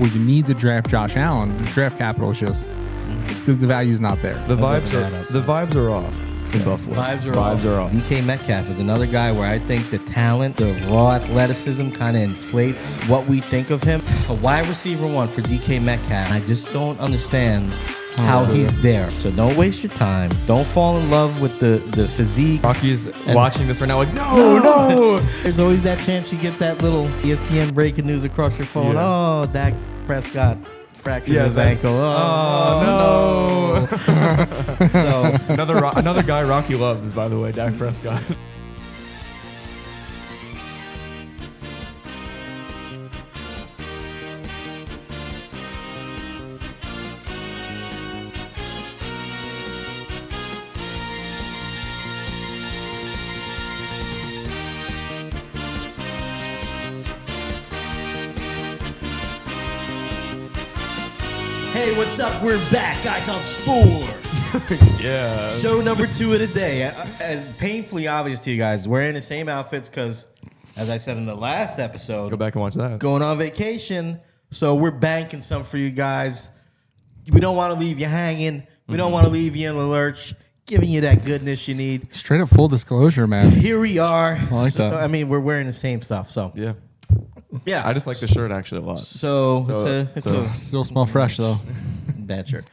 where you need to draft Josh Allen. The draft capital is just the value's not there. The vibes are off in Buffalo. Vibes are off. DK Metcalf is another guy where I think the talent, the raw athleticism kind of inflates what we think of him. A wide receiver 1 for DK Metcalf. I just don't understand how he's there. So don't waste your time. Don't fall in love with the physique. Rocky's watching this right now like, no. There's always that chance you get that little ESPN breaking news across your phone. Yeah. Oh, Dak Prescott fractured his ankle. Oh, no. So Another guy Rocky loves, by the way, Dak Prescott. hey, what's up? We're back, guys, on Sports. Yeah. Show number 2 of the day. As painfully obvious to you guys, we're in the same outfits because, as I said in the last episode, Go back and watch that. going on vacation. So we're banking some for you guys. We don't want to leave you hanging. We don't want to leave you in the lurch. Giving you that goodness you need. Straight up full disclosure, man. Here we are. I like that. I mean, we're wearing the same stuff. So Yeah. I just like the shirt actually a lot. So it's a Still smell fresh though. bad shirt.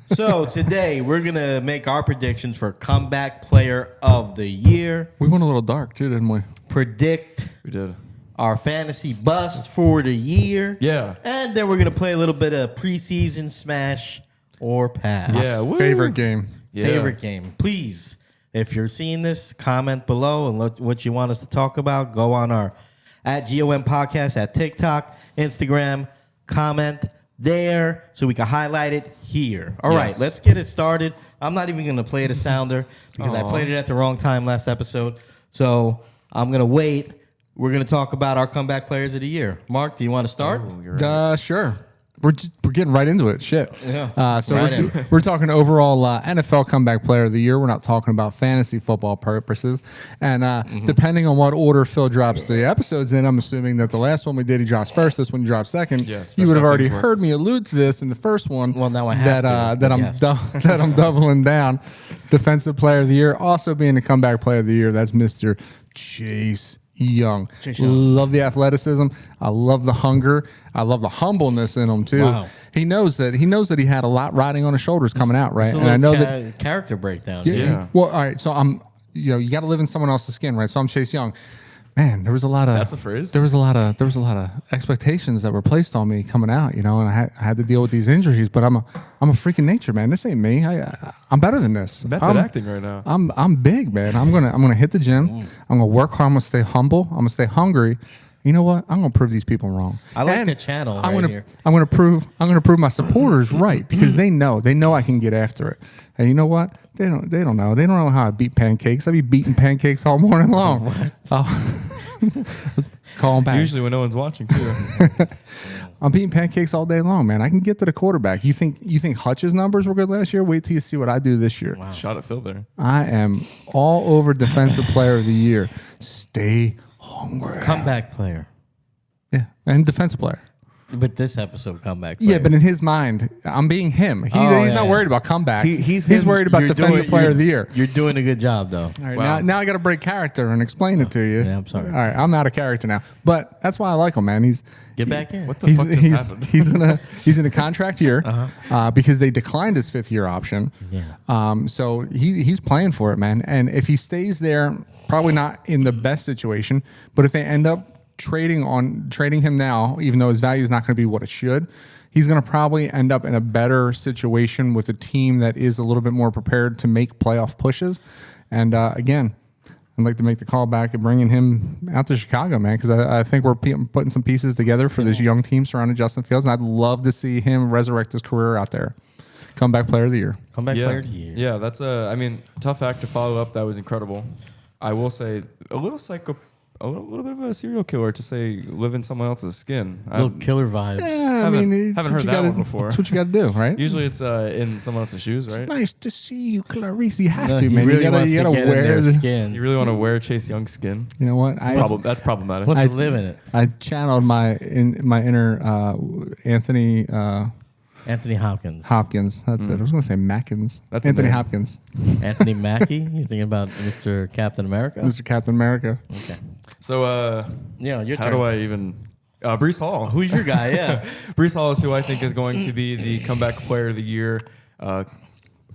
So today we're gonna make our predictions for comeback player of the year. We went a little dark too, didn't we? Predict We did. our fantasy bust for the year. Yeah. And then we're gonna play a little bit of preseason smash or pass. Yeah. Woo. Favorite game. Yeah. Favorite game. Please, if you're seeing this, comment below and let what you want us to talk about. Go on our @GOM podcast at TikTok, Instagram, comment there so we can highlight it here. All right, let's get it started. I'm not even going to play the sounder because I played it at the wrong time last episode. So I'm going to wait. We're going to talk about our comeback players of the year. Mark, do you want to start? Oh, you're right. Sure. We're getting right into it. Shit. Yeah. So Right we're talking overall NFL comeback player of the year. We're not talking about fantasy football purposes. And depending on what order Phil drops the episodes in, I'm assuming that the last one we did, he drops first. This one he drops second. Yes, You that's would have how already things work. heard me allude to this in the first one. Well, now I have to. that I'm Yes. that I'm doubling down. Defensive player of the year, also being the comeback player of the year. That's Mr. Chase Young. Chase Young. Love the athleticism. I love the hunger. I love the humbleness in him too. Wow. He knows that he had a lot riding on his shoulders coming out, right? It's a And I know little that character breakdown. Yeah. Well, all right. So you got to live in someone else's skin, right? So I'm Chase Young. Man, there was a lot of That's a phrase? There was a lot of expectations that were placed on me coming out, and I had to deal with these injuries. But I'm a freaking nature, man. This ain't me. I'm better than this. Method acting right now. I'm big, man. I'm gonna hit the gym. I'm gonna work hard. I'm gonna stay humble. I'm gonna stay hungry. You know what? I'm gonna prove these people wrong. I like And the channel I'm right gonna here. I'm gonna prove my supporters right because they know I can get after it. And you know what? They don't know. They don't know how I beat pancakes. I be beating pancakes all morning long. Call them back. Usually when no one's watching too. I'm beating pancakes all day long, man. I can get to the quarterback. You think Hutch's numbers were good last year? Wait till you see what I do this year. Wow. Shot at Phil there. I am all over defensive player of the year. Stay hungry. Comeback player. Yeah, and defensive player. But this episode, comeback player. Yeah, but in his mind, I'm being him. He's not worried about comeback. He's worried about defensive player of the year. You're doing a good job, though. All right, Wow. now I got to break character and explain it to you. Yeah, I'm sorry. All right, I'm out of character now, but that's why I like him, man. Get back in. What the fuck just happened? He's in a contract year because they declined his 5th year option. Yeah. So he's playing for it, man. And if he stays there, probably not in the best situation, but if they end up trading him now, even though his value is not going to be what it should, he's going to probably end up in a better situation with a team that is a little bit more prepared to make playoff pushes. And again, I'd like to make the call back and bringing him out to Chicago, man, because I think we're putting some pieces together for this young team surrounding Justin Fields, and I'd love to see him resurrect his career out there. Comeback player of the year. Comeback player of the year. Yeah, that's tough act to follow up. That was incredible. I will say a little a little bit of a serial killer to say live in someone else's skin. Little killer vibes. Yeah, I Haven't- mean, it's haven't what heard you that gotta- one before. That's what you got to do, right? Usually it's in someone else's shoes, right? Nice to see you, Clarice. You have No, to, he man. really You wants to gotta get in wear their the. skin. You really want to wear Chase Young's skin? You know what? That's problematic. Wants I- to live in it. I channeled my inner Anthony Anthony Hopkins. Hopkins. That's it. I was going to say Mackins. That's a Anthony name. Hopkins, Anthony Mackie. You're thinking about Mr. Captain America? Mr. Captain America. Okay. So Yeah, your how turn. do I even? Brees Hall. Who's your guy? Yeah. Brees Hall is who I think is going to be the comeback player of the year. I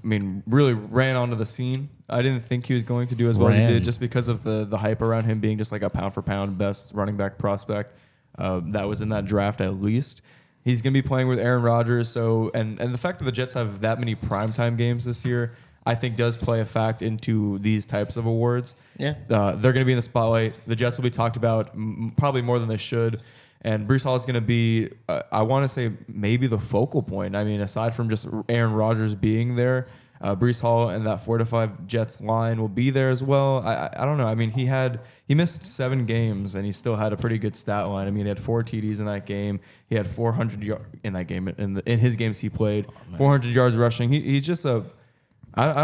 mean, really ran onto the scene. I didn't think he was going to do as well as he did just because of the hype around him being just like a pound for pound best running back prospect that was in that draft at least. He's going to be playing with Aaron Rodgers. So and the fact that the Jets have that many primetime games this year, I think does play a fact into these types of awards. Yeah. They're going to be in the spotlight. The Jets will be talked about probably more than they should. And Brees Hall is going to be, I want to say, maybe the focal point. I mean, aside from just Aaron Rodgers being there, Brees Hall and that 4-5 Jets line will be there as well. I don't know. I mean, he missed 7 games and he still had a pretty good stat line. I mean, he had 4 TDs in that game. He had 400 yards in that game. In his games he played, 400 yards rushing. He's just I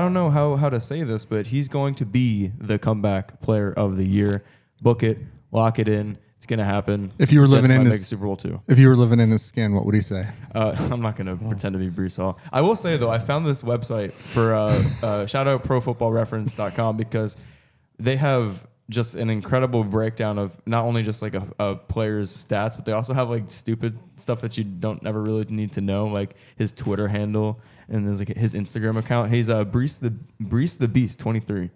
don't know how to say this, but he's going to be the comeback player of the year. Book it, lock it in. It's gonna happen. If you were Jets living in might his make Super Bowl too. If you were living in his skin, what would he say? I'm not gonna pretend to be Brees Hall. I will say though, I found this website for shout out ProFootballReference.com because they have just an incredible breakdown of not only just like a player's stats, but they also have like stupid stuff that you don't ever really need to know, like his Twitter handle and there's like his Instagram account. He's Brees the Beast 23.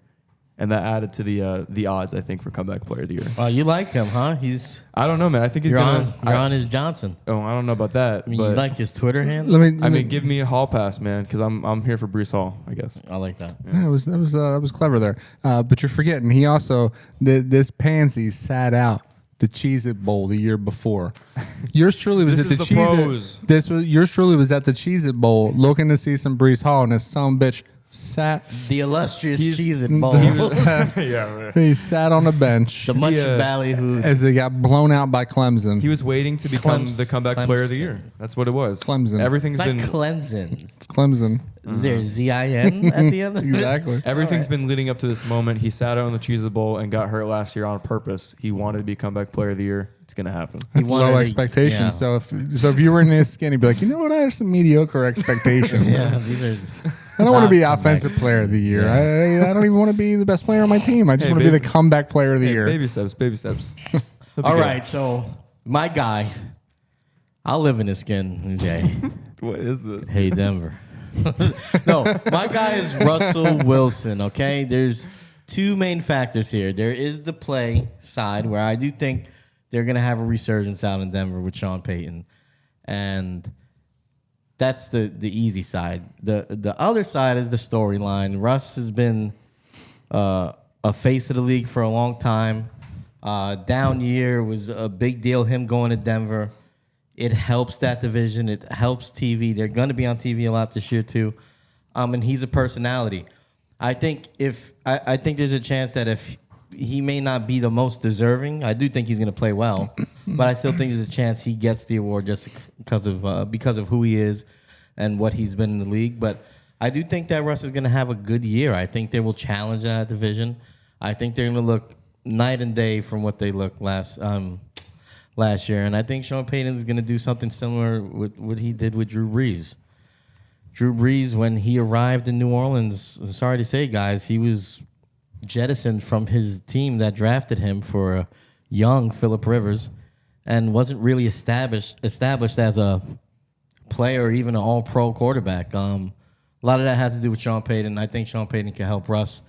And that added to the odds, I think, for comeback player of the year. Oh, you like him, huh? I don't know, man. I think he's gonna. You're on his Johnson. Oh, I don't know about that. I mean, but you like his Twitter handle? Let I me mean, give me a hall pass, man, because I'm here for Brees Hall, I guess. I like that. Yeah, that was clever there. But you're forgetting he also this pansy sat out the Cheez-It Bowl the year before. Yours truly was This at the is the pros. Yours truly was at the Cheez-It Bowl looking to see some Brees Hall, and his son bitch sat. The illustrious Cheez-It he Bowl. was- Yeah, He sat on the bench The much ballyhooed. as they got blown out by Clemson. he was waiting to become the comeback player of the Clemson. year. That's what it was. Clemson. Everything's It's like been Clemson. It's Clemson. Is there Z-I-N at the end? Exactly. everything's been leading up to this moment. He sat out on the Cheez-It Bowl and got hurt last year on purpose. He wanted to be comeback player of the year. It's gonna happen. That's wanted low to- expectations. yeah. So if you were in his skin, he'd be like, you know what? I have some mediocre expectations. Yeah, these are. I don't want to be Not offensive player of the year. Yeah. I don't even want to be the best player on my team. I just Hey, want to be the baby. comeback player of the Hey, year. baby steps, baby steps. He'll be All good. right, so my guy, I'll live in his skin, Jay. What is this? Hey, Denver. No, my guy is Russell Wilson, okay? There's 2 main factors here. There is the play side where I do think they're going to have a resurgence out in Denver with Sean Payton. And that's the easy side. The other side is the storyline. Russ has been a face of the league for a long time. Down year was a big deal, him going to Denver. It helps that division. It helps TV. They're going to be on TV a lot this year too. And he's a personality. I think I think there's a chance that if he may not be the most deserving, I do think he's going to play well, but I still think there's a chance he gets the award just because of who he is and what he's been in the league. But I do think that Russ is going to have a good year. I think they will challenge that division. I think they're going to look night and day from what they looked last year. And I think Sean Payton is going to do something similar with what he did with Drew Brees. Drew Brees, when he arrived in New Orleans, I'm sorry to say, guys, he was jettisoned from his team that drafted him for a young Phillip Rivers and wasn't really established as a player or even an all-pro quarterback. A lot of that had to do with Sean Payton. I think Sean Payton can help Russ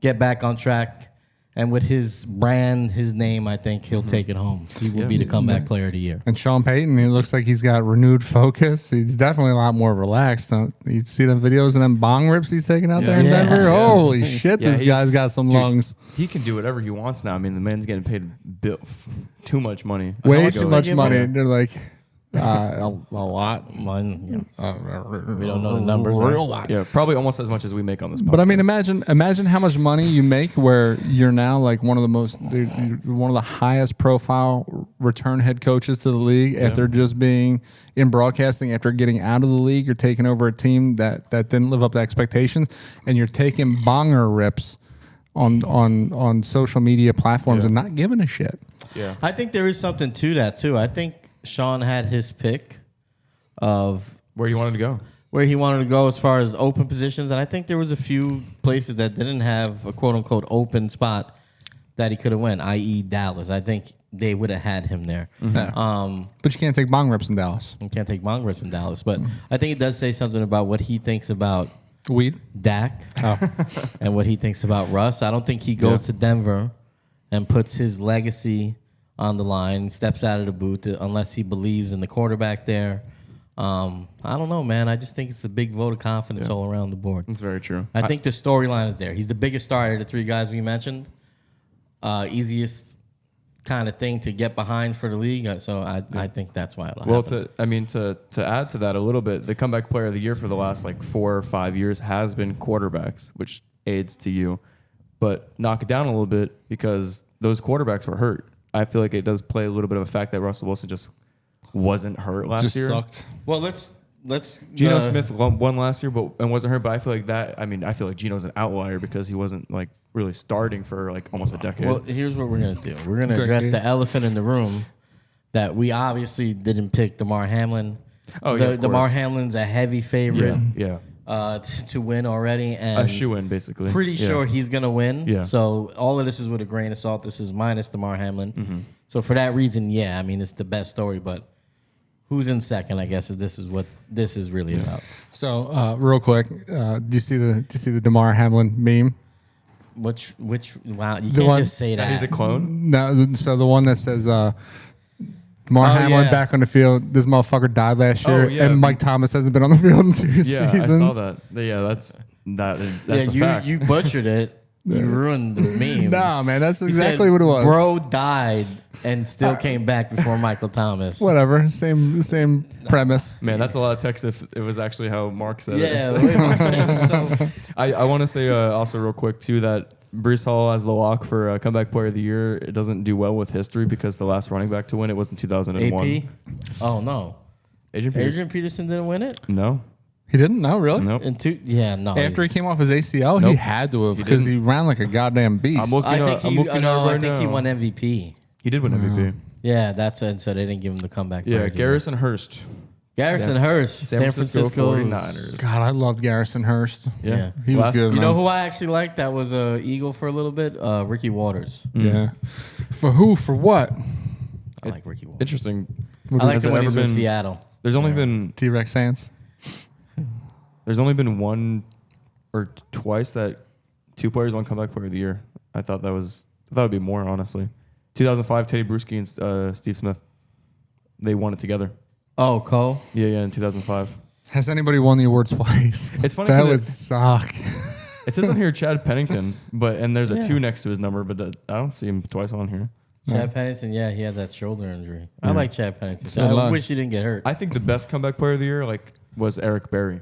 get back on track. And with his brand, his name, I think he'll take it home. He will be the comeback player of the year. And Sean Payton, it looks like he's got renewed focus. He's definitely a lot more relaxed. You see the videos of them bong rips he's taking out there in Yeah. Denver? Yeah. Holy shit, Yeah, this he's- guy's got some dude, lungs. He can do whatever he wants now. I mean, the man's getting paid too much money. Way much too do they much give money. him? They're like, A lot. Mine, we don't know the numbers. Real Right? lot. Yeah, probably almost as much as we make on this podcast. But I mean, imagine how much money you make where you're now like one of the highest profile return head coaches to the league after just being in broadcasting, after getting out of the league. You're taking over a team that didn't live up to expectations, and you're taking bonger rips on social media platforms and not giving a shit. Yeah. I think there is something to that too. I think Sean had his pick of Where you wanted to go. where he wanted to go as far as open positions, and I think there was a few places that didn't have a quote unquote open spot that he could have went, i.e. Dallas. I think they would have had him there. But you can't take bong rips in Dallas. You can't take Mongrets from Dallas, but I think it does say something about what he thinks about Weed. Dak Oh. and what he thinks about Russ. I don't think he goes to Denver and puts his legacy on the line, steps out of the booth unless he believes in the quarterback there. I don't know, man. I just think it's a big vote of confidence all around the board. That's very true. I think the storyline is there. He's the biggest star of the three guys we mentioned. Easiest kind of thing to get behind for the league. So I think that's why it'll happen. To add to that a little bit, the comeback player of the year for the last like 4 or 5 years has been quarterbacks, which aids to you. But knock it down a little bit because those quarterbacks were hurt. I feel like it does play a little bit of a fact that Russell Wilson just wasn't hurt last Just year. sucked. Well, let's Geno Smith won last year, and wasn't hurt. But I feel like I feel like Geno's an outlier because he wasn't like really starting for like almost a decade. Well, here's what we're gonna do. We're gonna address the elephant in the room that we obviously didn't pick Damar Hamlin. Oh, yeah, of Damar course. Hamlin's a heavy favorite yeah. To win already, and A shoe-in, basically. pretty sure he's gonna win. Yeah. So all of this is with a grain of salt. This is minus Damar Hamlin. Mm-hmm. So for that reason, yeah, I mean it's the best story. But who's in second? I guess this is what this is really about. So real quick, do you see the Damar Hamlin meme? Which wow, you The can't one- just say that. He's a clone. No, so the one that says Damar Hamlin yeah. back on the field. This motherfucker died last year, yeah. and Mike Thomas hasn't been on the field in 2 Yeah, seasons. I saw that. Yeah, that's a fact. you butchered it. You ruined the meme. Nah, man, that's He exactly said, what it was. Bro died and still came back before Michael Thomas. Whatever, same premise. Man, that's a lot of text if it was actually how Mark said Yeah, it. the way Mark said it, so I want to say also real quick, too, that Brees Hall as the lock for comeback player of the year, it doesn't do well with history because the last running back to win it was in 2001. AP. Oh no, Adrian Peterson didn't win it. No. He didn't know, really. Nope. No. After he came off his ACL, he Nope. had to have because he ran like a goddamn beast. I'm looking I up. think I'm looking no, up right I think he now. won MVP. He did win MVP. Yeah, that's it. So they didn't give him the comeback. Yeah, player of the year. Garrison Hurst. Garrison Hurst, San Francisco 49ers. God, I loved Garrison Hurst. Yeah. He was good. You know man. who I actually liked? That was Eagle for a little bit. Ricky Waters. Yeah. For who? For what? I like Ricky Waters. Interesting. I like Has him it when ever he's with been- Seattle. There's only been T-Rex Sands. There's only been one or twice that 2 players won comeback player of the year. I thought it'd be more, honestly. 2005, Teddy Bruschi and Steve Smith. They won it together. Oh, Cole. Yeah, in 2005. Has anybody won the award twice? It's funny That 'cause would suck. it says on here Chad Pennington, and there's a 2 next to his number, but I don't see him twice on here. Chad Pennington, yeah, he had that shoulder injury. I like Chad Pennington. So I luck. wish he didn't get hurt. I think the best comeback player of the year was Eric Berry.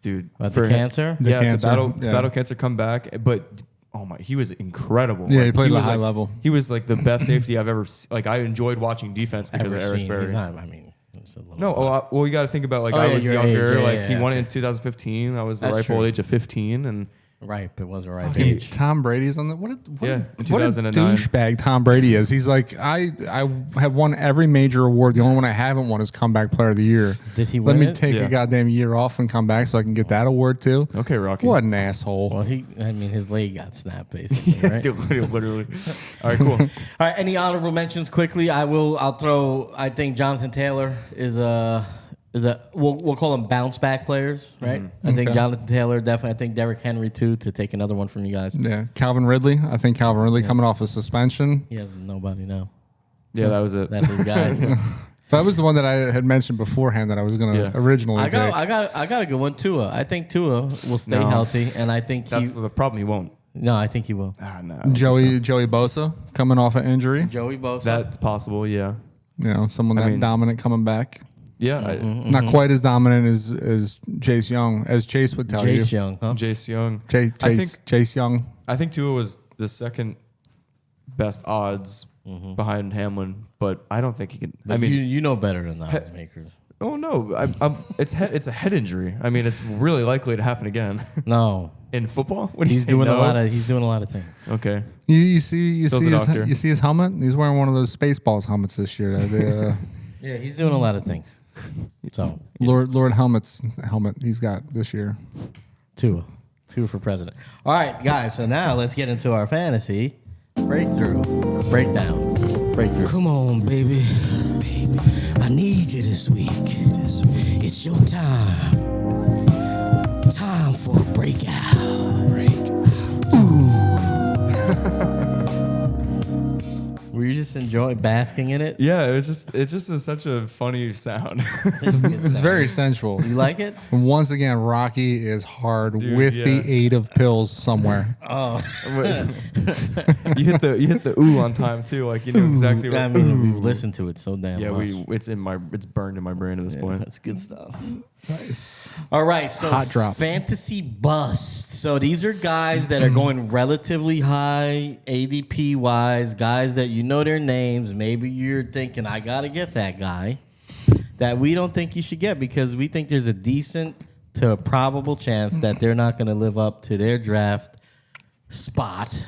Dude. About for the him- cancer? The Yeah, cancer, to yeah. battle cancer, come back. But, oh my, he was incredible. Yeah, he Like, played at a was high like- level. He was like the best safety I've ever I enjoyed watching defense because Ever of Eric seen. Berry. He's not, I mean, it's a little No, well, you got to think about Oh, I yeah, was your younger. age, yeah, He yeah. won it in 2015. I was the That's ripe old true. age of 15, and right, but it was a right Hey, age. Tom Brady's on the what? Yeah, in What a 2009. douchebag Tom Brady is. He's like, I have won every major award. The only one I haven't won is comeback player of the year. Did he Let win me it? take Yeah. a goddamn year off and come back so I can get that award too. okay, Rocky. What an asshole! Well, his leg got snapped, basically, right? Dude, literally. All right, cool. All right, any honorable mentions quickly? I'll throw. I think Jonathan Taylor is a we'll call them bounce back players, right? I think Okay. Jonathan Taylor definitely. I think Derrick Henry too. To take another one from you guys, Yeah, Calvin Ridley. I think Calvin Ridley coming off a suspension. he has nobody now. Yeah, that was it. That's his guy. That was the one that I had mentioned beforehand that I was going to Yeah. originally I take. got a good one. Tua. I think Tua will stay No. healthy, and I think That's the problem. He won't. I think he will. No. Joey Bosa coming off an injury. Joey Bosa. That's possible. Yeah. You know, someone I that mean- dominant coming back. Yeah, Not quite as dominant as Chase Young, as Chase would tell you. Chase Young, huh? Chase Young. Chase Young. I think Tua was the second best odds behind Hamlin, but I don't think he can. But you know better than the odds makers. Oh no, it's a head injury. I mean, it's really likely to happen again. No, in football. What do you he's say, doing no? he's doing a lot of things. Okay. You see doctor. his helmet. He's wearing one of those Spaceballs helmets this year. Yeah, he's doing a lot of things. So Lord Helmet's helmet he's got this year. Tua for president. All right, guys. So now let's get into our fantasy breakthrough. Come on, baby. I need you this week. It's your time. Time for a breakout. Were you just enjoying basking in it? Yeah, it just is such a funny sound. It's very sensual. You like it? And once again, Rocky is hard Dude, with yeah. the aid of pills somewhere. Oh, you hit the ooh on time too, like you know exactly what. I mean, we've listened to it so damn Yeah, much. it's burned in my brain at this point. That's good stuff. Nice. All right, so Hot drops. fantasy bust. So these are guys that are going relatively high ADP wise, guys that you know their names. Maybe you're thinking, I got to get that guy that we don't think you should get because we think there's a decent to a probable chance that they're not going to live up to their draft spot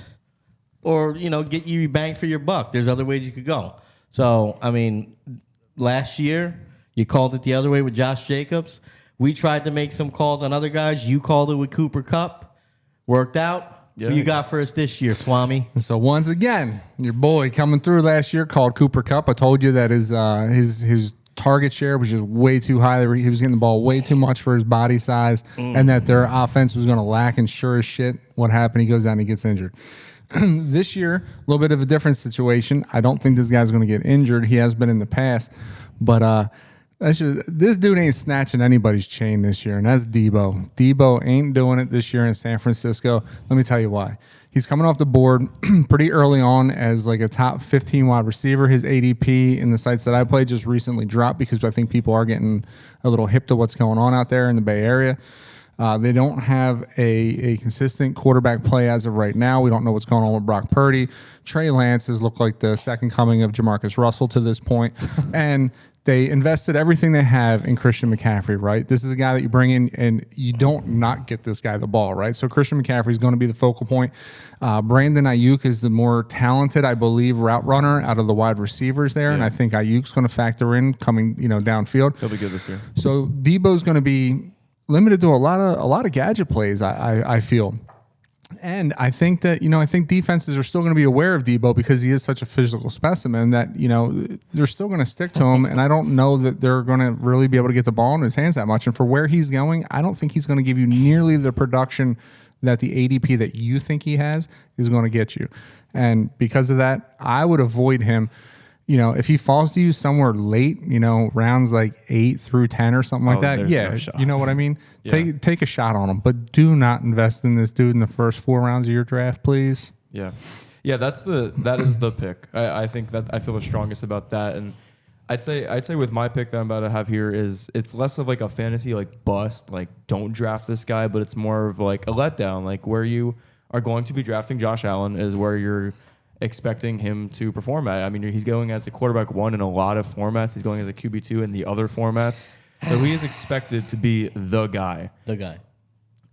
or, get you bang for your buck. There's other ways you could go. So, I mean, last year, you called it the other way with Josh Jacobs. We tried to make some calls on other guys. You called it with Cooper Kupp. Worked out. Yeah. Who you got for us this year, Swami? So once again, your boy coming through last year called Cooper Kupp. I told you that his target share was just way too high. He was getting the ball way too much for his body size, and that their offense was going to lack. And sure as shit, what happened? He goes down and he gets injured. This year, a little bit of a different situation. I don't think this guy's going to get injured. He has been in the past, but this dude ain't snatching anybody's chain this year, and that's Debo. Debo ain't doing it this year in San Francisco. Let me tell you why. He's coming off the board pretty early on as like a top 15 wide receiver. His ADP in the sites that I play just recently dropped because I think people are getting a little hip to what's going on out there in the Bay Area. They don't have a consistent quarterback play as of right now. We don't know what's going on with Brock Purdy. Trey Lance has looked like the second coming of Jamarcus Russell to this point. And they invested everything they have in Christian McCaffrey, right? This is a guy that you bring in and you don't not get this guy the ball, right? So Christian McCaffrey is going to be the focal point. Brandon Ayuk is the more talented, I believe, route runner out of the wide receivers there. Yeah. And I think Ayuk's going to factor in coming, downfield. He'll be good this year. So Debo's going to be limited to a lot of gadget plays, I feel. And I think that, I think defenses are still going to be aware of Debo because he is such a physical specimen that, they're still going to stick to him. And I don't know that they're going to really be able to get the ball in his hands that much. And for where he's going, I don't think he's going to give you nearly the production that the ADP that you think he has is going to get you. And because of that, I would avoid him. If he falls to you somewhere late, rounds like 8 through 10 or something like that, yeah, no shot. you know what I mean? Yeah. Take a shot on him, but do not invest in this dude in the first 4 rounds of your draft, please. Yeah. Yeah, that is the pick. I think that I feel the strongest about that. And I'd say with my pick that I'm about to have here is it's less of like a fantasy like bust, like don't draft this guy, but it's more of like a letdown, like where you are going to be drafting Josh Allen is where you're expecting him to perform at. I mean, he's going as a quarterback 1 in a lot of formats. He's going as a QB2 in the other formats. So he is expected to be the guy. The guy.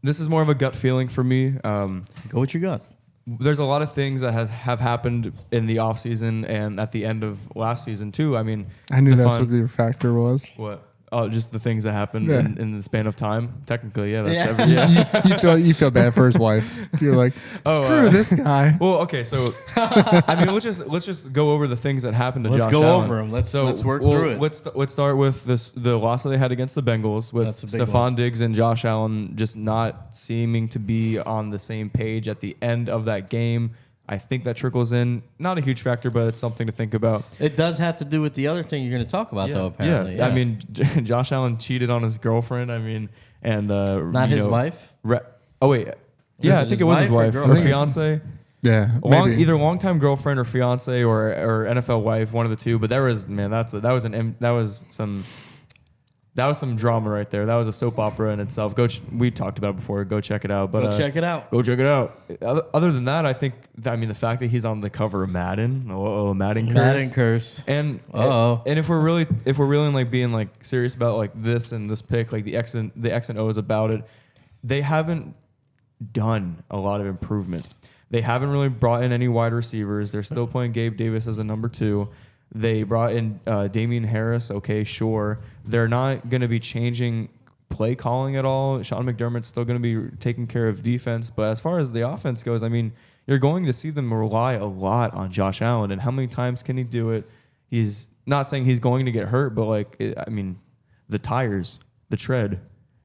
This is more of a gut feeling for me. Go with your gut. There's a lot of things that have happened in the offseason and at the end of last season too. I mean, I knew that's what your factor was. What? Oh, just the things that happened Yeah. in the span of time. Technically, yeah, that's You feel bad for his wife. You're like, screw this guy. Well, okay, so I mean, let's just go over the things that happened to Let's Josh go Allen. over 'em. Let's work through it. Let's start with the loss that they had against the Bengals with That's a big Stephon one. Diggs and Josh Allen just not seeming to be on the same page at the end of that game. I think that trickles in. Not a huge factor, but it's something to think about. It does have to do with the other thing you're going to talk about, though, apparently. Yeah. I mean, Josh Allen cheated on his girlfriend. I mean, and Not his wife? Oh, wait. Yeah, I think it was his wife or fiance. Yeah, Either longtime girlfriend or fiance or NFL wife, one of the two. But that was some That was some drama right there. That was a soap opera in itself. We talked about it before. Go check it out. But Go check it out. Go check it out. Other than that, I think the fact that he's on the cover of Madden, Madden curse. Madden curse. And if we're really like being like serious about like this and this pick, like the X and O's about it, they haven't done a lot of improvement. They haven't really brought in any wide receivers. They're still playing Gabe Davis as a number 2. They brought in Damian Harris. Okay, sure. They're not going to be changing play calling at all. Sean McDermott's still going to be taking care of defense. But as far as the offense goes, I mean, you're going to see them rely a lot on Josh Allen. And how many times can he do it? He's not saying he's going to get hurt, but like, the tires, the tread.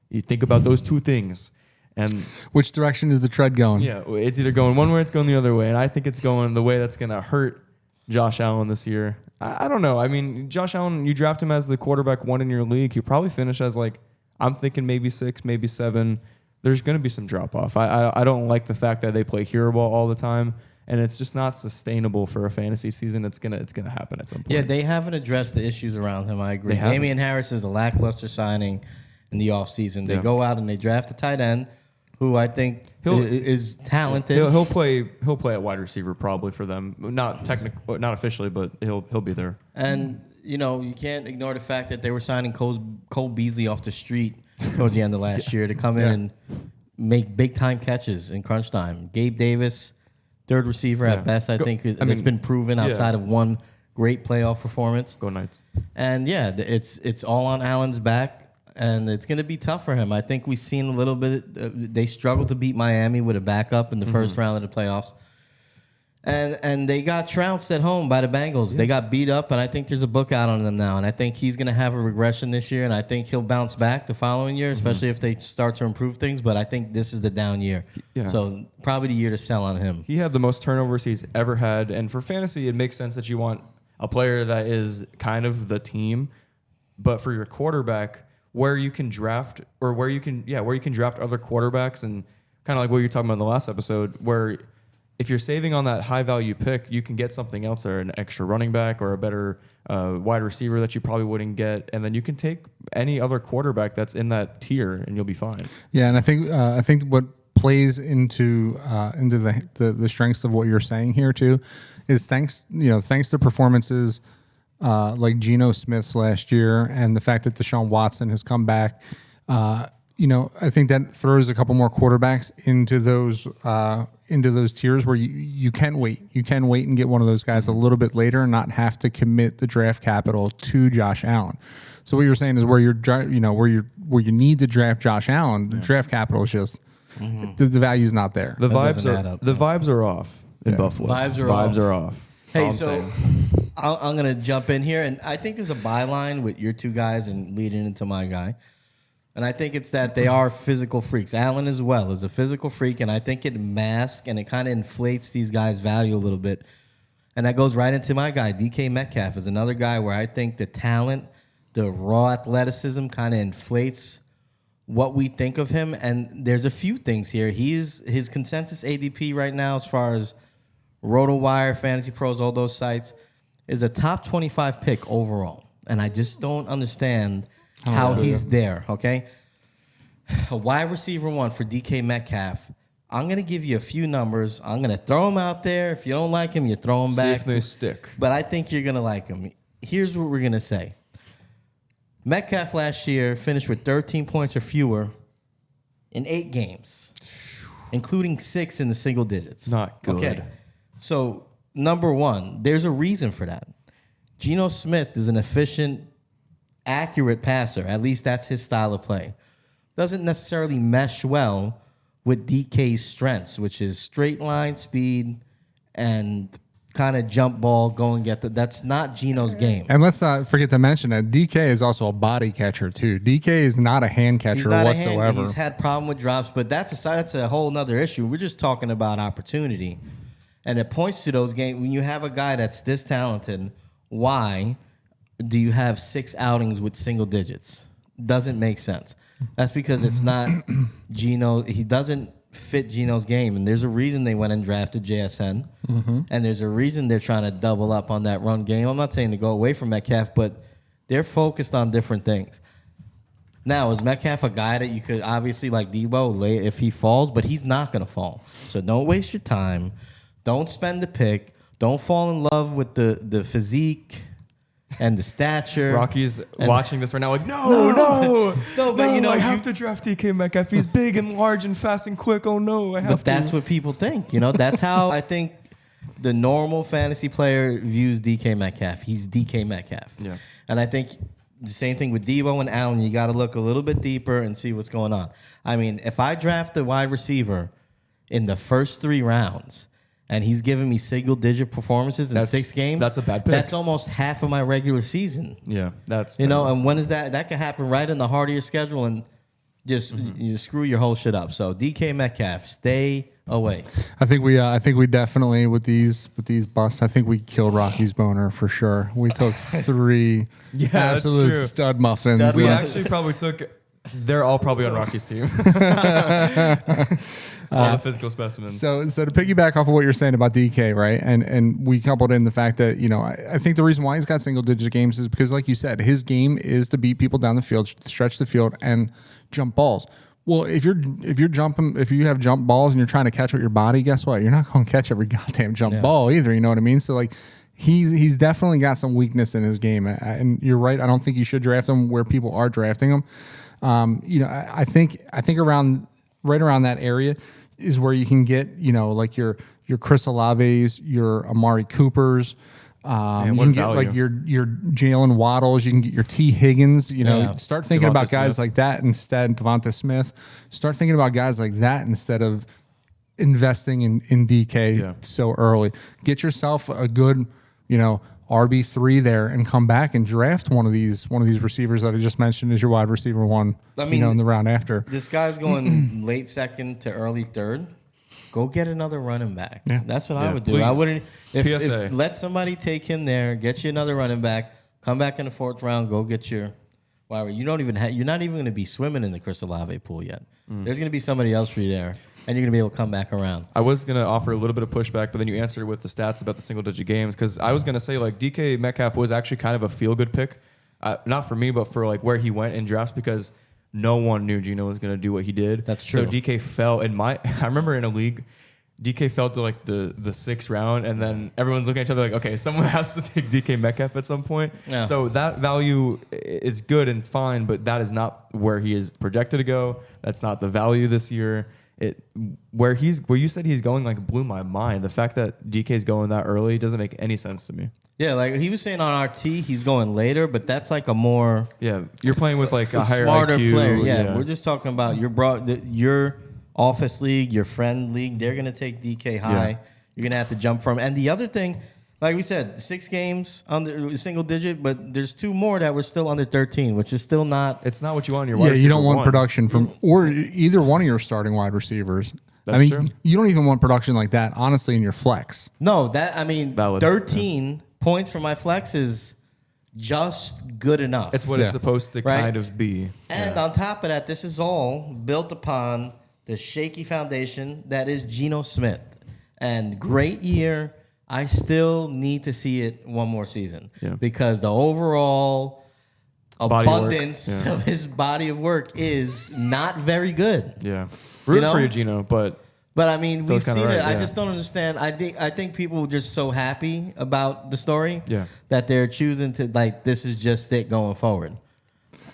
You think about those two things. And which direction is the tread going? Yeah, it's either going one way or it's going the other way. And I think it's going the way that's going to hurt Josh Allen this year. I don't know. I mean, Josh Allen, you draft him as the quarterback 1 in your league. He'll probably finish as like, I'm thinking maybe 6, maybe 7. There's going to be some drop off. I don't like the fact that they play hero ball all the time, and it's just not sustainable for a fantasy season. It's gonna happen at some point. Yeah, they haven't addressed the issues around him. I agree. Damian Harris is a lackluster signing in the offseason. They go out and they draft a tight end who I think is talented. He'll play at wide receiver probably for them. Not officially, but he'll be there. And you can't ignore the fact that they were signing Cole Beasley off the street towards the end of last year to come in and make big time catches in crunch time. Gabe Davis, third receiver at best, I think it's been proven outside of one great playoff performance. Go Knights. And it's all on Allen's back. And it's going to be tough for him. I think we've seen a little bit. They struggled to beat Miami with a backup in the first round of the playoffs. And they got trounced at home by the Bengals. Yeah. They got beat up, and I think there's a book out on them now. And I think he's going to have a regression this year, and I think he'll bounce back the following year, especially if they start to improve things. But I think this is the down year. Yeah. So probably the year to sell on him. He had the most turnovers he's ever had. And for fantasy, it makes sense that you want a player that is kind of the team. But for your quarterback, where you can draft other quarterbacks, and kind of like what you're talking about in the last episode, where if you're saving on that high value pick, you can get something else there, an extra running back or a better wide receiver that you probably wouldn't get, and then you can take any other quarterback that's in that tier, and you'll be fine. Yeah, and I think what plays into the strengths of what you're saying here too is thanks to performances like Geno Smith's last year, and the fact that Deshaun Watson has come back. I think that throws a couple more quarterbacks into those tiers where you can wait. You can wait and get one of those guys a little bit later and not have to commit the draft capital to Josh Allen. So what you're saying is where you need to draft Josh Allen, the draft capital is just the value's not there. The vibes are off in Buffalo. Vibes are off. Hey, so I'm going to jump in here, and I think there's a byline with your two guys and leading into my guy. And I think it's that they are physical freaks. Allen as well is a physical freak, and I think it masks and it kind of inflates these guys' value a little bit. And that goes right into my guy. DK Metcalf is another guy where I think the talent, the raw athleticism kind of inflates what we think of him. And there's a few things here. His consensus ADP right now, as far as RotoWire, Fantasy Pros, all those sites, is a top 25 pick overall. And I just don't understand how he's there, okay? A wide receiver 1 for DK Metcalf. I'm going to give you a few numbers. I'm going to throw them out there. If you don't like him, you throw them back. See if they stick. But I think you're going to like him. Here's what we're going to say. Metcalf last year finished with 13 points or fewer in 8 games, including 6 in the single digits. Not good. Okay. So, number 1, there's a reason for that. Geno Smith is an efficient, accurate passer. At least that's his style of play. Doesn't necessarily mesh well with DK's strengths, which is straight line speed and kind of jump ball, go and get that's not Geno's game. And let's not forget to mention that DK is also a body catcher too. DK is not a hand catcher whatsoever. He's had problem with drops, but that's a whole nother issue. We're just talking about opportunity. And it points to those games. When you have a guy that's this talented, why do you have 6 outings with single digits? Doesn't make sense. That's because it's not Geno. He doesn't fit Geno's game. And there's a reason they went and drafted JSN. And there's a reason they're trying to double up on that run game. I'm not saying to go away from Metcalf, but they're focused on different things. Now, is Metcalf a guy that you could obviously like Debo lay if he falls, but he's not going to fall. So don't waste your time. Don't spend the pick. Don't fall in love with the physique and the stature. Rocky's watching this right now like, no, but you know, I have to draft DK Metcalf. He's big and large and fast and quick. Oh, no, I have to. But that's what people think. You know, that's how I think the normal fantasy player views DK Metcalf. He's DK Metcalf. Yeah. And I think the same thing with Debo and Allen. You got to look a little bit deeper and see what's going on. I mean, if I draft a wide receiver in the first 3 rounds and he's giving me single-digit performances in 6 games, that's a bad pick. That's almost half of my regular season. Yeah, that's you know. And when is that? That can happen right in the heart of your schedule and just you screw your whole shit up. So DK Metcalf, stay away. I think we definitely with these busts. I think we killed Rocky's boner for sure. We took 3 absolute true. stud muffins. We actually probably took. They're all probably on Rocky's team. All the physical specimens. So to piggyback off of what you're saying about DK, right? And we coupled in the fact that, you know, I think the reason why he's got single digit games is because, like you said, his game is to beat people down the field, stretch the field, and jump balls. Well, if you have jump balls and you're trying to catch with your body, guess what? You're not going to catch every goddamn jump ball either. You know what I mean? So like, he's definitely got some weakness in his game, and you're right. I don't think you should draft him where people are drafting him. You know, I think right around that area is where you can get, you know, like your Chris Olaves, your Amari Coopers. You can get like your Jalen Waddles. You can get your T. Higgins. You know, start thinking about guys like that instead. Devonta Smith. Start thinking about guys like that instead of investing in DK so early. Get yourself a good, you know, RB3 there and come back and draft one of these receivers that I just mentioned as your wide receiver 1. I mean, you know, in the round after. This guy's going late second to early third. Go get another running back. Yeah. That's what I would do. Please. I wouldn't. If let somebody take him there, get you another running back. Come back in the 4th round. Go get your. Wow, you're not even going to be swimming in the Chris Olave pool yet. There's going to be somebody else for you there, and you're going to be able to come back around. I was going to offer a little bit of pushback, but then you answered with the stats about the single-digit games, because I was going to say, like, DK Metcalf was actually kind of a feel-good pick. Not for me, but for, like, where he went in drafts, because no one knew Geno was going to do what he did. That's true. So DK fell in I remember in a league, DK fell to, like, the 6th round, and then everyone's looking at each other like, okay, someone has to take DK Metcalf at some point. Yeah. So that value is good and fine, but that is not where he is projected to go. That's not the value this year. Where you said he's going, like, blew my mind. The fact that DK's going that early doesn't make any sense to me. Yeah, like he was saying on RT, he's going later, but that's like a more you're playing with like a higher smarter IQ player. Yeah, we're just talking about your office league, your friend league. They're gonna take DK high. Yeah. You're gonna have to jump from. And the other thing, like we said, 6 games under single digit, but there's 2 more that were still under 13, which is still not. It's not what you want in your wide receiver. You don't want production from or either one of your starting wide receivers. That's true. You don't even want production like that, honestly, in your flex. No, valid. 13 points for my flex is just good enough. It's what it's supposed to kind of be. And on top of that, this is all built upon the shaky foundation that is Geno Smith. And great year. I still need to see it one more season because the overall abundance of his body of work is not very good. Yeah. Root for you, Geno, but I mean, we've seen it. I just don't understand. I think people are just so happy about the story that they're choosing to, like, this is just it going forward.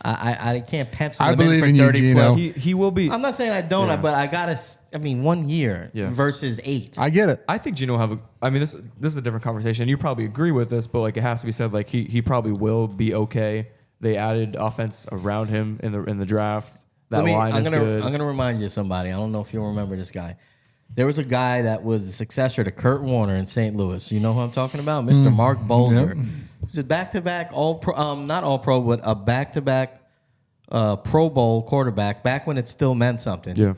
I can't pencil him in for 30 plus. He will be. I'm not saying I don't, but I gotta. 1 year versus 8. I get it. I think Geno will have. This is a different conversation. You probably agree with this, but like it has to be said. Like he probably will be okay. They added offense around him in the draft. That line is good. I'm gonna remind you of somebody. I don't know if you'll remember this guy. There was a guy that was the successor to Kurt Warner in St. Louis. You know who I'm talking about? Mr. Mark Bolger. He's a back-to-back not all-pro, but a back-to-back Pro Bowl quarterback back when it still meant something. Yeah.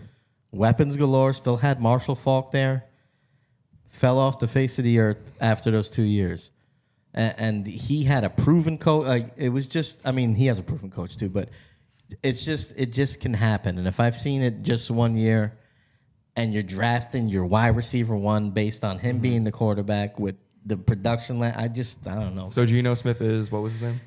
Weapons galore, still had Marshall Faulk there. Fell off the face of the earth after those 2 years. And he had a proven coach. Like, it was just, he has a proven coach too, but it just can happen. And if I've seen it just 1 year and you're drafting your wide receiver 1 based on him being the quarterback with the production, I don't know. So Geno Smith is, what was his name?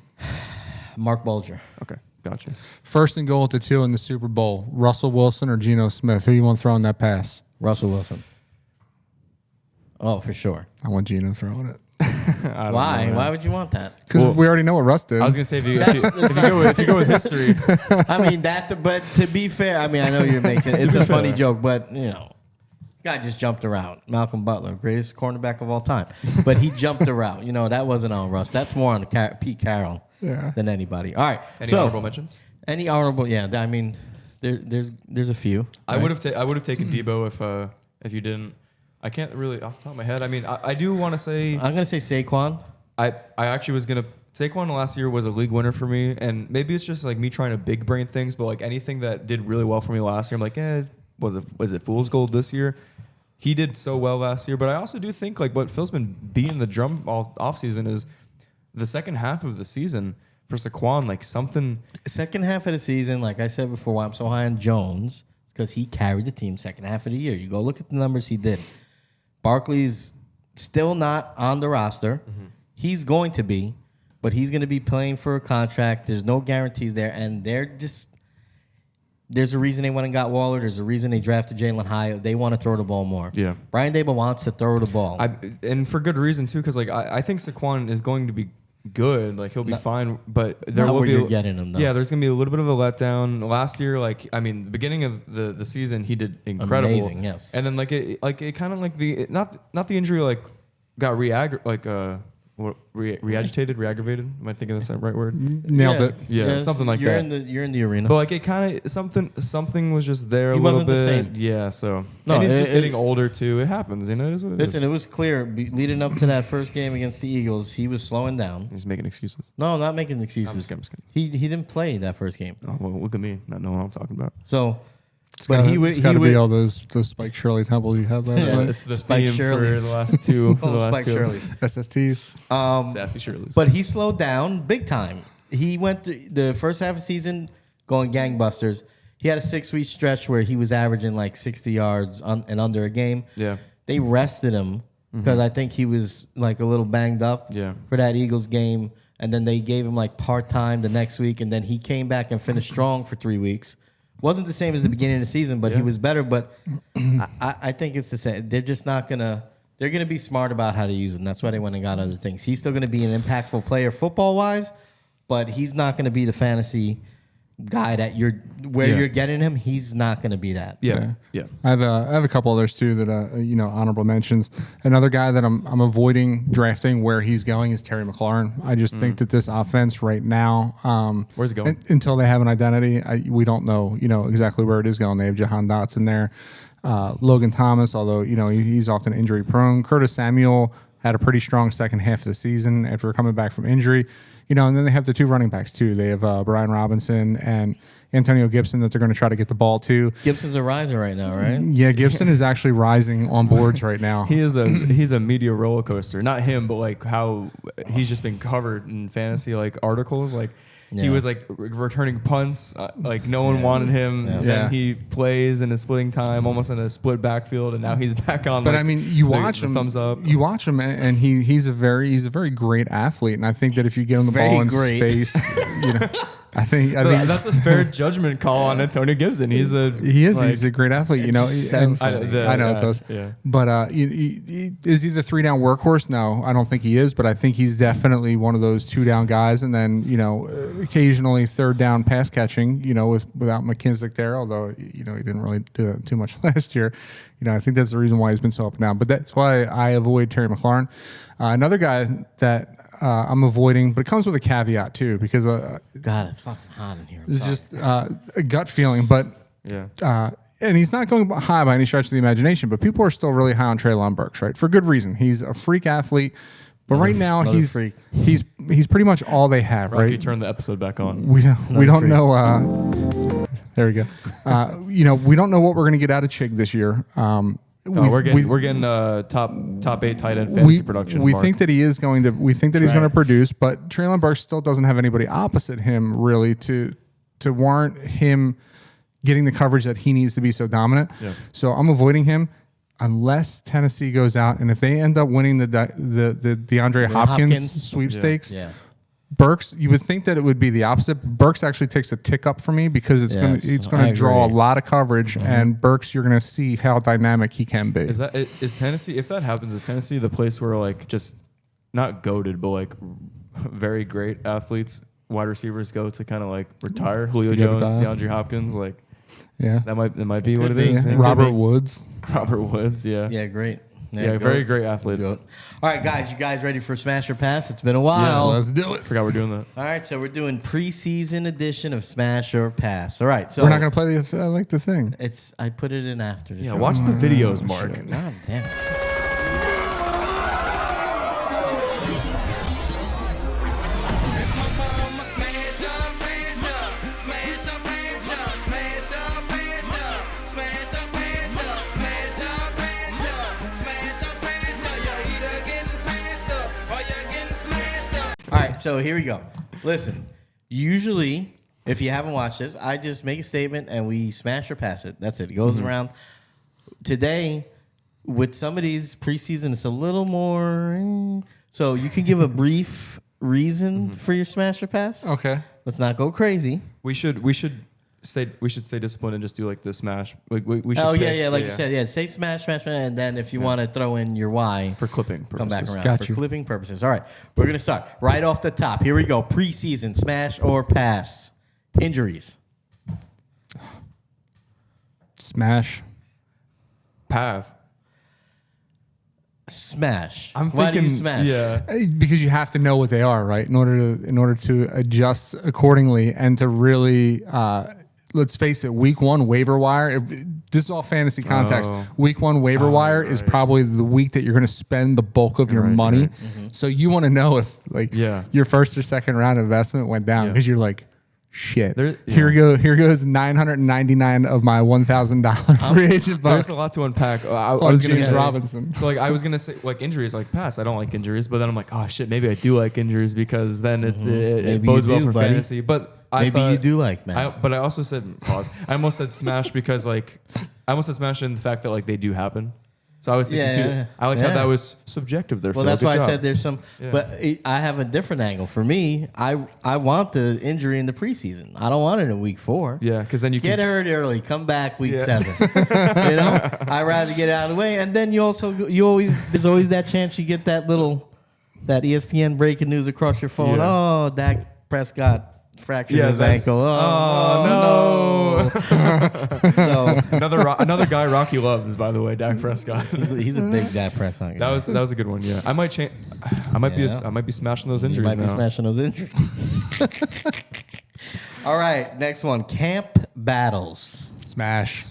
Mark Bolger. Okay. Gotcha. First and goal at the 2 in the Super Bowl. Russell Wilson or Geno Smith? Who you want throwing that pass? Russell Wilson. Oh, for sure. I want Geno throwing it. Why? Why would you want that? Because we already know what Russ did. I was gonna say if you go with history, I mean but to be fair, I mean I know you're making it's a funny joke, but guy just jumped around. Malcolm Butler, greatest cornerback of all time, but he jumped around. That wasn't on Russ. That's more on Pete Carroll than anybody. All right. Any honorable mentions? Any honorable? Yeah. I mean, there's a few. I would have taken Debo if you didn't. I can't really off the top of my head. I mean, I do want to say I'm gonna say Saquon. I actually was gonna. Saquon last year was a league winner for me, and maybe it's just like me trying to big brain things, but like anything that did really well for me last year, I'm like, was it fool's gold this year? He did so well last year, but I also do think like what Phil's been beating the drum all offseason is the second half of the season for Saquon, like something. Second half of the season, like I said before, why I'm so high on Jones because he carried the team second half of the year. You go look at the numbers he did. Barkley's still not on the roster. Mm-hmm. He's going to be, but he's going to be playing for a contract. There's no guarantees there, and there's a reason they went and got Waller. There's a reason they drafted Jalen Hyatt. They want to throw the ball more. Yeah. Brian Daboll wants to throw the ball. And for good reason, too, because like I think Saquon is going to be good. Like, he'll be fine, but there will be... you're getting him, though. Yeah, there's going to be a little bit of a letdown. Last year, like, I mean, the beginning of the season, he did incredible. Amazing, yes. And then, it kind of like not the injury, like, got re-aggravated. Am I thinking that's the right word? Nailed it. Yeah, something like that. You're in the arena. But like it kind of something was just there a He little wasn't the bit. same. Yeah, so No, and he's just getting older too. It happens, it is what it is. Listen, it was clear leading up to that first game against the Eagles, he was slowing down. He's making excuses. No, not making excuses. I'm just kidding. He didn't play that first game. Oh well, look at me, not knowing what I'm talking about. So, It's gotta be all those Spike Shirley temples you had last Yeah. night. It's the Spike theme Shirley's. for the last two. Spike Shirley. SSTs. Sassy Shirley's. But he slowed down big time. He went through the first half of the season going gangbusters. He had a 6-week stretch where he was averaging like 60 yards and under a game. Yeah. They rested him because I think he was like a little banged up for that Eagles game. And then they gave him like part-time the next week. And then he came back and finished strong for 3 weeks. Wasn't the same as the beginning of the season, but he was better. But I think it's the same. They're just not going to... They're going to be smart about how to use him. That's why they went and got other things. He's still going to be an impactful player football-wise, but he's not going to be the fantasy guy that you're getting him. He's not going to be that. Yeah. I have a couple others too that honorable mentions. Another guy that I'm avoiding drafting where he's going is Terry McLaurin. I just think that this offense right now, where's it going? Until they have an identity, we don't know exactly where it is going. They have Jahan Dotson there, Logan Thomas, although he's often injury prone. Curtis Samuel had a pretty strong second half of the season after coming back from injury. And then they have the two running backs too. They have Brian Robinson and Antonio Gibson that they're going to try to get the ball to. Gibson's a riser right now, right? Yeah, Gibson is actually rising on boards right now. He's a media roller coaster. Not him, but like how he's just been covered in fantasy like articles. Like he was like returning punts. Like no one wanted him. Yeah. Then he plays in a splitting time, almost in a split backfield, and now he's back on. But like, I mean, you watch the him. Thumbs up. You watch him, and he's a very great athlete. And I think that if you give him the ball in space, I think that's a fair judgment call on Antonio Gibson. He's a great athlete. And I know it does. Yeah. But is he the 3-down workhorse? No, I don't think he is. But I think he's definitely one of those 2-down guys. And then occasionally 3rd-down pass catching. Without McKinsick there, although he didn't really do that too much last year. I think that's the reason why he's been so up and down. But that's why I avoid Terry McLaurin. Another guy that I'm avoiding, but it comes with a caveat too, because God, it's fucking hot in here. It's just a gut feeling, but yeah. And he's not going high by any stretch of the imagination, but people are still really high on Treylon Burks, right? For good reason. He's a freak athlete, but right now he's pretty much all they have, Rocky, right? turn the episode back on. We don't know. There we go. We don't know what we're going to get out of Chig this year. We're getting top 8 tight end fantasy production. We think that he is going to. We think that he's going to produce, but Treylon Burks still doesn't have anybody opposite him really to warrant him getting the coverage that he needs to be so dominant. Yeah. So I'm avoiding him unless Tennessee goes out, and if they end up winning the DeAndre Hopkins sweepstakes. Yeah. Burks, you would think that it would be the opposite. Burks actually takes a tick up for me because it's Yes, going I to draw a agree. lot of coverage, and Burks, you're going to see how dynamic he can be. Is Tennessee? If that happens, is Tennessee the place where like just not goated, but like very great athletes, wide receivers go to kind of like retire? Julio To go Jones, die. DeAndre Hopkins, like Yeah, that might be what could it be. is. yeah. Yeah. Robert Woods. Robert Woods, yeah, Yeah, great. yeah, very great athlete. Goat. All right, guys, you guys ready for Smash or Pass? It's been a Yeah, while. Let's do it. Forgot we're doing that. All right, so we're doing preseason edition of Smash or Pass. All right, so We're not going to play the thing. I put it in after the Yeah, show. watch the videos, Mark. God damn it. All right, so here we go. Listen, usually, if you haven't watched this, I just make a statement and we smash or pass it. That's it. It goes around. Today, with some of these preseason, it's a little more. So you can give a brief reason for your smash or pass. Okay. Let's not go crazy. We should stay disciplined and just do like the smash. Like we should. Oh, yeah, pick- yeah. Like you said, yeah. Say smash, smash, smash. And then if you want to throw in your why, for clipping come back purposes. around Got for you. clipping purposes. All right, we're gonna start right off the top. Here we go. Preseason smash or pass. Injuries. Smash. Pass. Smash. I'm Why do thinking. you smash? Yeah. Because you have to know what they are, right? In order to adjust accordingly and to really, let's face it, week one waiver wire. This is all fantasy context. Oh. Week one waiver wire is right. probably the week that you're going to spend the bulk of your Right, money. right. So you want to know if Yeah. your first or second round investment went down Yeah. because you're like, shit. There- Here yeah. goes 999 of my $1,000 free agent bucks. There's a lot to unpack. I on was gonna James say, Robinson. So like I was gonna say like injuries, like pass. I don't like injuries, but then I'm like, oh shit, maybe I do like injuries because then it Maybe bodes you well do, for buddy. fantasy. But I Maybe thought, you do like man. But I also said pause. I almost said smash because like I almost said smash in the fact that like they do happen. So I was thinking Yeah, too. yeah, I like yeah. how that was subjective there. Well, Phil. that's Good why job. I said there's some. Yeah. But I have a different angle. For me, I want the injury in the preseason. I don't want it in week 4. Yeah, because then you Get can. hurt early, come back week Yeah. 7. You know, I rather get it out of the way, and then there's always that chance you get that ESPN breaking news across your phone. Yeah. Oh, Dak Prescott fractured Yeah, his that's- ankle. Oh, no! So another guy Rocky loves, by the way, Dak Prescott. he's a big Dak Prescott guy. That was a good one. Yeah, I might change. I might Yeah. be smashing those You injuries might be now. smashing those injuries. All right, next one. Camp battles. Smash.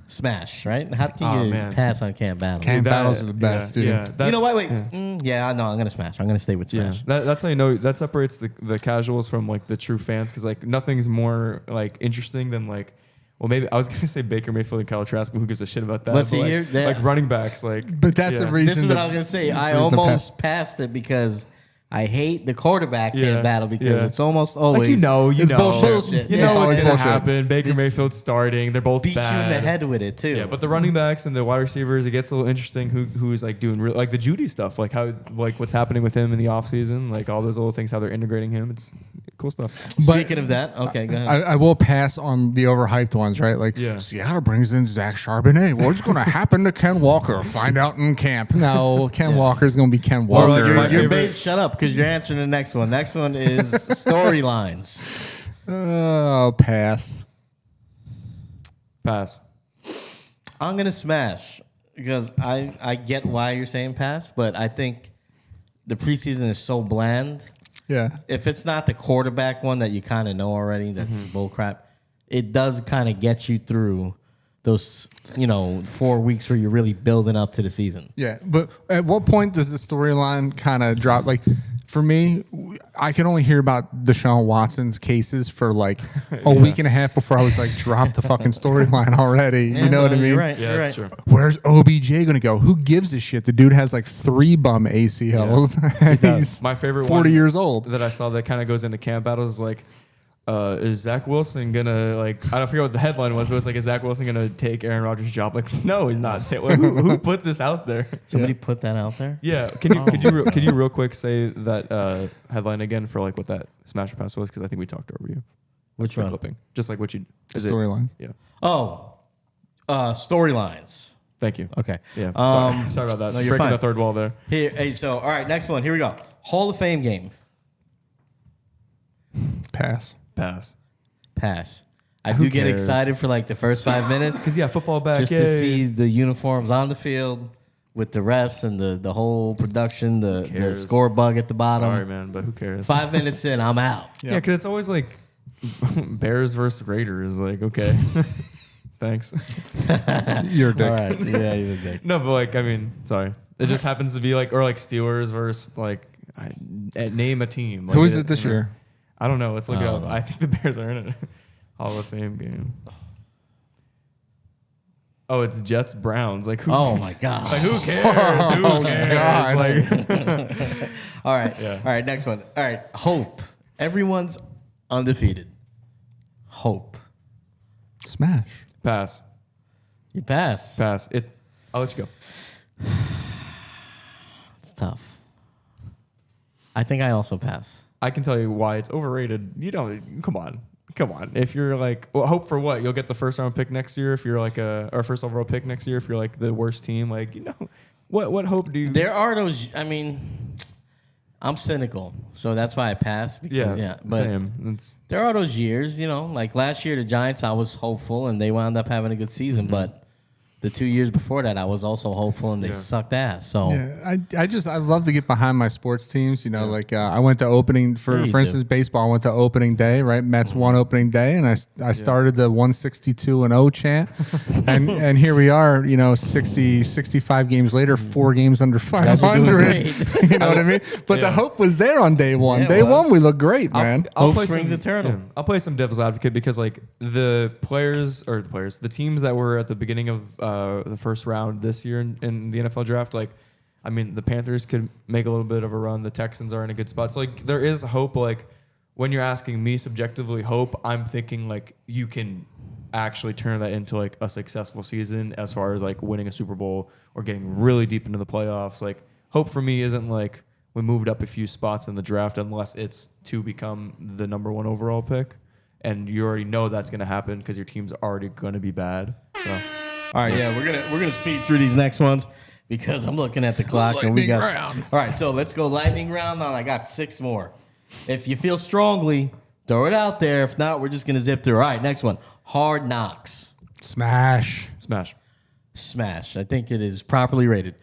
Smash, right? How can Oh, you man. pass on camp battles? Camp That- battles are the best, dude. Yeah, You know what? Wait. Yeah. Yeah, no, I'm going to smash. I'm going to stay with Yeah, smash. that's how you know that separates the casuals from like the true fans because like nothing's more like interesting than like well maybe I was gonna say Baker Mayfield and Kyle Trask, but who gives a shit about that? Let's But, see like, here. Yeah. like running backs, like But that's yeah. the reason. This is what that- I was going to say. that's I the reason to almost passed it because I hate the quarterback camp Yeah, battle because yeah. it's almost always Like you know, It's know, bullshit. You Yeah, know it's what's always gonna bullshit. happen. Baker It's- Mayfield's starting. They're both beat bad. you in the head with it too. Yeah, but the running backs and the wide receivers, it gets a little interesting. Who's like doing like the Judy stuff, like how like what's happening with him in the offseason, like all those little things, how they're integrating him. It's cool stuff. But Speaking of that, okay, go ahead. I will pass on the overhyped ones, right? Like Yeah. Seattle brings in Zach Charbonnet. What's going to happen to Ken Walker? Find out in camp. No, Ken Walker's going to be Ken Well, Walker. my you're favorite- shut up because you're answering the next one. Next one is storylines. Pass. Pass. I'm gonna smash because I get why you're saying pass, but I think the preseason is so bland. Yeah. If it's not the quarterback one that you kind of know already, that's bull crap. It does kind of get you through those 4 weeks where you're really building up to the season. Yeah, but at what point does the storyline kind of drop? Like, for me, I could only hear about Deshaun Watson's cases for like a week and a half before I was like, drop the fucking storyline already. You know what I mean? You're right. Yeah, you're that's right. true. Where's OBJ going to go? Who gives a shit? The dude has like 3 bum ACLs. and does. He's My favorite 40 one years old. that I saw that kind of goes into camp battles is like is Zach Wilson gonna like? I don't forget what the headline was, but it was like, is Zach Wilson gonna take Aaron Rodgers' job? Like, no, he's not. Who put this out there? Somebody put that out there? Yeah. Could you real quick say that headline again for like what that smash or pass was? Because I think we talked over you. Which For one? Clipping. Just like what you Storyline. Yeah. Oh, storylines. Thank you. Okay. Yeah. Sorry about that. No, you're Breaking fine. the third wall there. Here, hey, so all right, next one. Here we go. Hall of Fame game. Pass. Pass. Pass. I Who do get cares? excited for like the first 5 minutes Because yeah, football back. just to see the uniforms on the field with the refs and the whole production, the cares? score bug at the bottom. Sorry, man, but who cares? 5 minutes in, I'm out. Yeah, because it's always like Bears versus Raiders. Like, okay, thanks. You're a dick. All right. Yeah, you're a dick. No, but like, I mean, sorry. It just happens to be like, or like Steelers versus like, name a team. Like, Who is it this year? I don't know. Let's look it up. know. I think the Bears are in it. Hall of Fame game. Oh, it's Jets Browns. Like, who? Oh my god. Like, who cares? Who cares? God. Like, All right. Yeah. All right. Next one. All right. Hope. Everyone's undefeated. Hope. Smash. pass, You pass. pass. I'll let you go. It's tough. I think I also pass. I can tell you why it's overrated. You don't. Come on. If you're like, well, hope for what? You'll get the first round pick next year if you're like or first overall pick next year if you're like the worst team. Like, what hope do you? There are those. I mean, I'm cynical, so that's why I pass. Because, but same. there are those years, like last year, the Giants, I was hopeful and they wound up having a good season. But the 2 years before that, I was also hopeful and they sucked ass. So Yeah, I love to get behind my sports teams. Like I went to opening for Yeah, you instance, baseball. I went to opening day, right? Mets won opening day, and I started the 162-0 chant, and here we are. 65 games later, 4 games under Guys are doing 500. great. You know what I mean? But the hope was there on day one. Yeah, it Day was. one, we look great, man. I'll Hope play springs eternal. I'll play some devil's advocate because like the teams that were at the beginning of the first round this year in the NFL draft, like, I mean, the Panthers could make a little bit of a run. The Texans are in a good spot. So like, there is hope. Like, when you're asking me subjectively hope, I'm thinking like you can actually turn that into like a successful season as far as like winning a Super Bowl or getting really deep into the playoffs. Like, hope for me isn't like we moved up a few spots in the draft unless it's to become the number 1 overall pick. And you already know that's going to happen because your team's already going to be bad. So. All right, yeah, we're gonna speed through these next ones because I'm looking at the clock and we got. Lightning round. All right, so let's go lightning round. Now I got 6 more. If you feel strongly, throw it out there. If not, we're just gonna zip through. All right, next one. Hard Knocks. Smash. Smash. I think it is properly rated.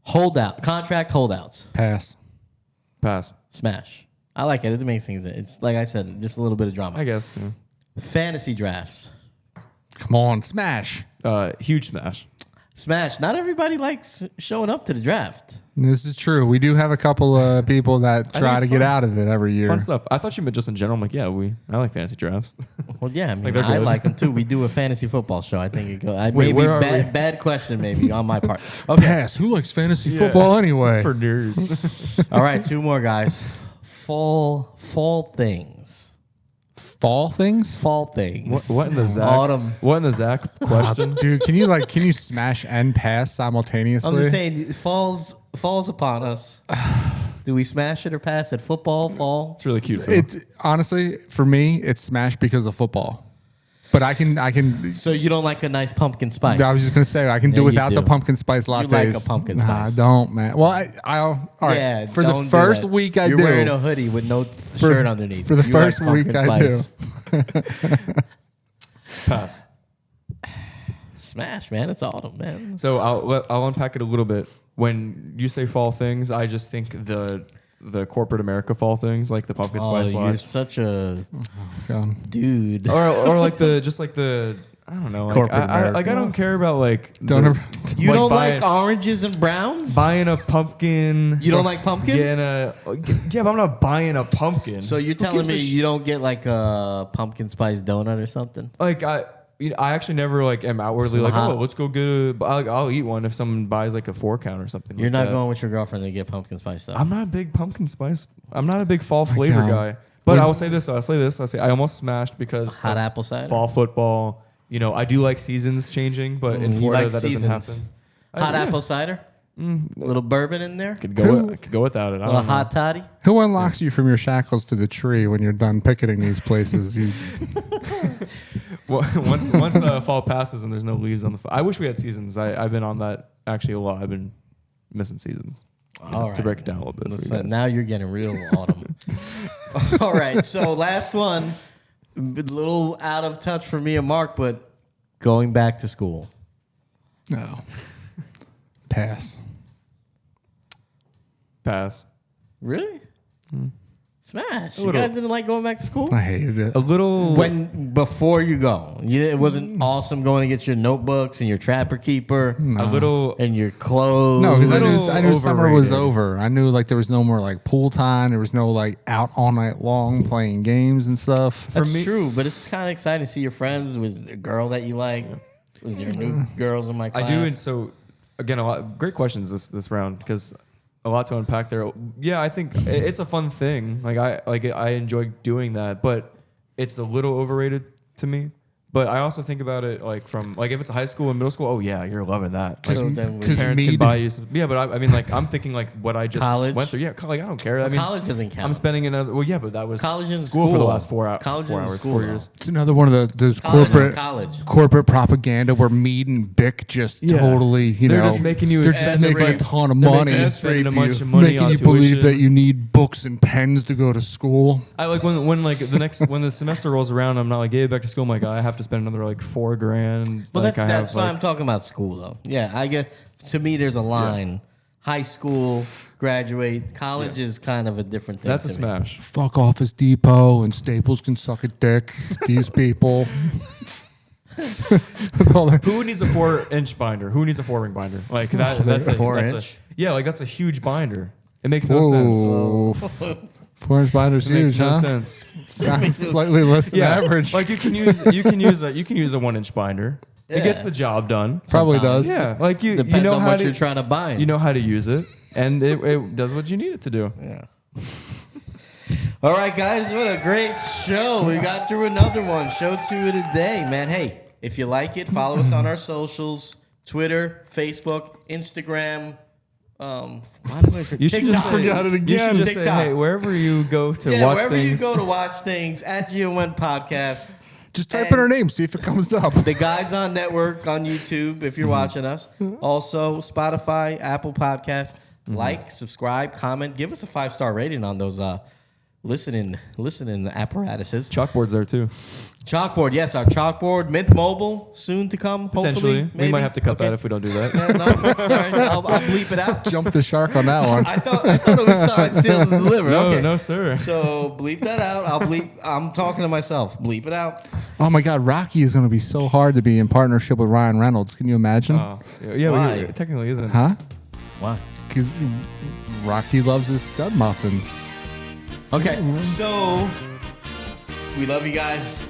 Contract holdouts. Pass. Smash. I like it. It makes things. It's like I said, just a little bit of drama. I guess. Fantasy drafts. Come on, smash. Huge smash. Smash. Not everybody likes showing up to the draft. This is true. We do have a couple of people that try it's to get fun. out of it every year. Fun stuff. I thought you meant just in general. I'm like, yeah, I like fantasy drafts. Well, yeah, I mean, Like, they're I good. like them too. We do a fantasy football show. I think it goes. Wait, Maybe where are bad question, maybe on my part. Okay. Pass. Who likes fantasy football anyway? For nerds. All right, 2 more guys. Fall things. Fall things? Fall things. what in the Zach? Autumn. What in the Zach question? Dude, can you smash and pass simultaneously? I'm just saying, it falls upon us. Do we smash it or pass it? Football, fall. It's really cute. Phil. It honestly, for me, it's smash because of football. But I can. So you don't like a nice pumpkin spice? I was just gonna say I can Yeah, do you without the do. pumpkin spice lattes. like a pumpkin Nah, spice. I don't, man. Well, I'll all right. Yeah, For the don't do first that. week, I You're do. wearing a hoodie with no shirt underneath. for the You like first week, pumpkin I do. spice. Pass. Smash, man. It's autumn, man. So I'll unpack it a little bit. When you say fall things, I just think the corporate America fall things, like the pumpkin spice you're latte. such a God. dude. or like the I don't know, like, Corporate I America. don't care about like Don't the- ever- You don't buying, like oranges and browns? buying a pumpkin. You don't like pumpkins? Yeah, but I'm not buying a pumpkin. So you're Who telling gives me a you don't get like a pumpkin spice donut or something? like I actually never like am outwardly like, Hot. oh, let's go get I'll eat one if someone buys like a 4-count or something. You're like not that. going with your girlfriend to get pumpkin spice stuff. I'm not a big pumpkin spice. I'm not a big fall flavor God. guy. But I will say this. I almost smashed because Hot of apple cider. fall football. You know, I do like seasons changing, but in You Florida like that seasons. doesn't happen. Hot apple cider. A little bourbon in there. I could go without it. I A little don't know. hot toddy. Who unlocks you from your shackles to the tree when you're done picketing these places? You, Well, once fall passes and there's no leaves on the. I wish we had seasons. I've been on that actually a lot. I've been missing seasons. All right. To break it down a little bit. For you Listen, guys. now you're getting real autumn. All right. So last one, a little out of touch for me and Mark, but going back to school. no. Pass. Pass. Really? Smash. You little. guys didn't like going back to school? I hated it. A little. Before you go, it wasn't awesome going to get your notebooks and your Trapper Keeper A little. and your clothes. No, because Little I knew summer was overrated. over. I knew like there was no more like pool time. There was no like out all night long playing games and stuff. That's me- true, but it's kind of exciting to see your friends with a girl that you like, with your new girls in my class. I do, and so again, a lot great questions this round because a lot to unpack there. Yeah, I think it's a fun thing. I enjoy doing that, but it's a little overrated to me. But I also think about it like from like if it's high school and middle school. Oh yeah, you're loving that. Like, So then we- Cause parents me- can buy you. Some, yeah, but I mean, like I'm thinking like what I just College? went through. Yeah, I don't care. I mean, college doesn't count. I'm spending another. Well, yeah, but that was College is school for the school. last 4 hours. College 4 is hours, school, 4 though. years. It's another one of those College is corporate college. corporate propaganda where Mead and Bic just Yeah. totally, They're just making you they're just spend making a ton of they're money, making you spend a bunch of money making on you believe tuition. that you need books and pens to go to school. I like when like when the semester rolls around, I'm not like, yeah, back to school. I'm like, I have to spend another like $4,000. Well, like, that's why like, I'm talking about school, though. Yeah, I get. To me, there's a line: high school, graduate, college is kind of a different thing. That's a to me. smash. Fuck Office Depot and Staples can suck a dick. These people. With all their- Who needs a 4-inch binder? Who needs a 4-ring binder? Like that. That's a 4-inch? Yeah, like that's a huge binder. It makes no sense. Whoa. 4-inch binder's It makes huge, no huh? sense. Sounds slightly less than average. Like you can use a 1-inch binder. It gets the job done. Probably sometimes. does. Yeah, like you Depends know on how what to you're trying to buy. you know how to use it, and it does what you need it to do. Yeah. All right, guys, what a great show. We got through another one. Show 2 of the day, man. Hey, if you like it, follow us on our socials, Twitter, Facebook, Instagram. Why do I You should just forgot it again. You should just say, TikTok. hey, wherever you go to Yeah, watch wherever things. you go to watch things, at GON Podcast. Just type in our name, see if it comes up. The Guys on Network on YouTube, if you're watching us. Also, Spotify, Apple Podcasts. Like, subscribe, comment. Give us a 5-star rating on those listening apparatuses. Chalkboard's there too. Chalkboard, yes, our chalkboard. Mint Mobile, soon to come, Potentially, hopefully. we might maybe. have to cut Okay. that if we don't do that. No, sorry, I'll bleep it out. Jump the shark on that one. I thought it was signed, sealed, and delivered. No, Okay. no, sir. So bleep that out. I'm talking to myself. Bleep it out. Oh my God, Rocky is going to be so hard to be in partnership with Ryan Reynolds. Can you imagine? Yeah, Why? but it technically isn't. Huh? Why? 'Cause Rocky loves his scud muffins. Okay, so we love you guys.